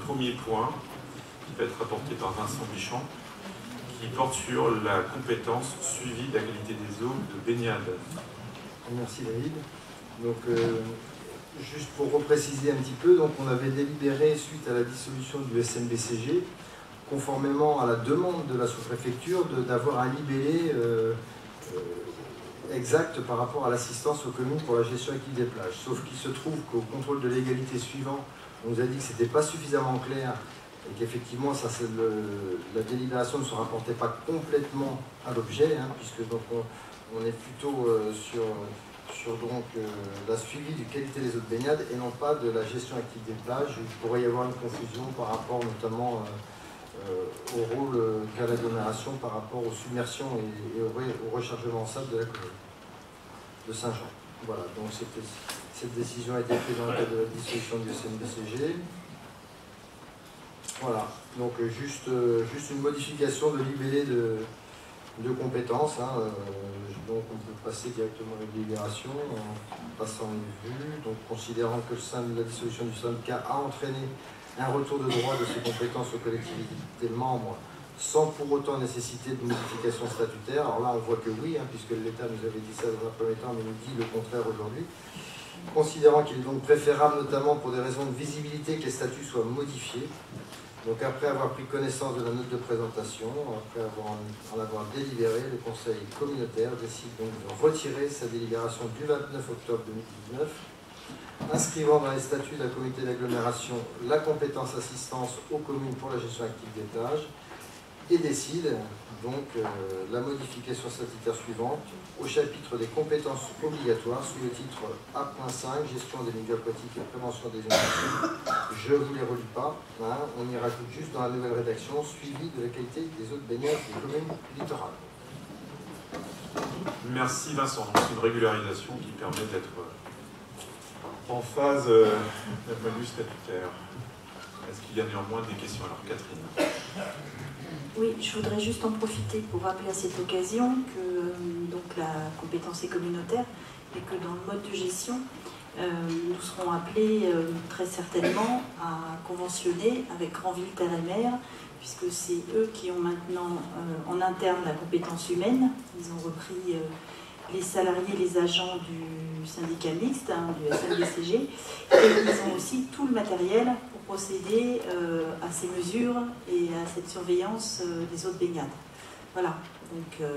premier point qui va être apporté par Vincent Bichon, qui porte sur la compétence suivi de la qualité des eaux de baignade. Merci David. Donc, juste pour repréciser un petit peu, donc on avait délibéré suite à la dissolution du SMBCG, conformément à la demande de la sous-préfecture d'avoir un libellé exact par rapport à l'assistance aux communes pour la gestion active des plages. Sauf qu'il se trouve qu'au contrôle de légalité suivant, on nous a dit que ce n'était pas suffisamment clair et qu'effectivement la délibération ne se rapportait pas complètement à l'objet, hein, puisque donc on est plutôt sur la suivi du qualité des eaux de baignade et non pas de la gestion active des plages. Il pourrait y avoir une confusion par rapport notamment au rôle qu'a l'agglomération par rapport aux submersions et au rechargement en sable de la commune de Saint-Jean. Voilà, donc cette décision a été prise dans le cadre de la dissolution du SMBCG. Voilà, donc juste une modification de libellé de compétences. Hein, donc on peut passer directement à la délibération en passant une vue. Donc considérant que la dissolution du syndicat a entraîné un retour de droit de ses compétences aux collectivités membres sans pour autant nécessiter de modification statutaire. Alors là on voit que oui, hein, puisque l'État nous avait dit ça dans un premier temps, mais nous dit le contraire aujourd'hui. Considérant qu'il est donc préférable, notamment pour des raisons de visibilité, que les statuts soient modifiés. Donc après avoir pris connaissance de la note de présentation, après en avoir délibéré, le Conseil communautaire décide donc de retirer sa délibération du 29 octobre 2019, inscrivant dans les statuts de la communauté d'agglomération la compétence assistance aux communes pour la gestion active des plages, et décide donc la modification statutaire suivante au chapitre des compétences obligatoires sous le titre A.5 gestion des milieux aquatiques et prévention des inondations. Je ne vous les relis pas, hein, on y rajoute juste dans la nouvelle rédaction suivi de la qualité des eaux de baignade des communes littorales. Merci Vincent, c'est une régularisation qui permet d'être en phase d'un point de vue statutaire. Est-ce qu'il y a néanmoins des questions? Alors Catherine. Oui, je voudrais juste en profiter pour rappeler à cette occasion que donc la compétence est communautaire et que dans le mode de gestion, nous serons appelés très certainement à conventionner avec Grandville Terre et Mer, puisque c'est eux qui ont maintenant en interne la compétence humaine. Ils ont repris les salariés, les agents du syndicat mixte, hein, du SMBCG, et ils ont aussi tout le matériel pour procéder à ces mesures et à cette surveillance des eaux de baignade. Voilà, donc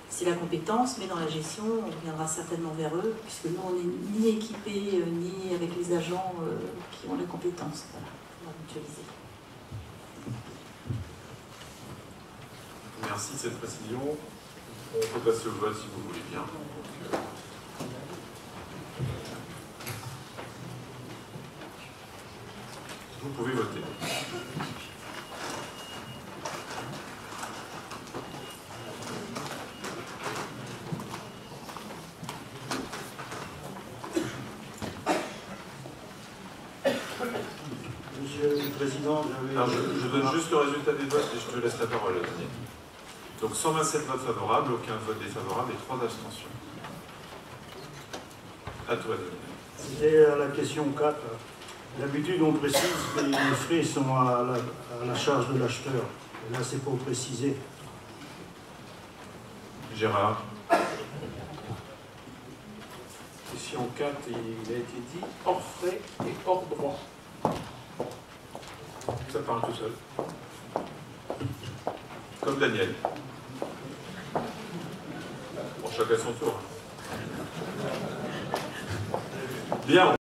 c'est la compétence, mais dans la gestion, on reviendra certainement vers eux, puisque nous, on n'est ni équipés, ni avec les agents qui ont la compétence. Voilà, on va mutualiser. Merci de cette précision. On peut passer au vote si vous voulez bien. Vous pouvez voter. Monsieur le Président, je donne juste le résultat des votes et je te laisse la parole, Daniel. Donc 127 votes favorables, aucun vote défavorable et 3 abstentions. À toi, Daniel. C'était à la question 4. D'habitude, on précise que les frais sont à la charge de l'acheteur. Là, c'est pour préciser. Gérard. Question 4, il a été dit hors frais et hors droit. Ça parle tout seul. Comme Daniel. Bon, chacun son tour. Bien.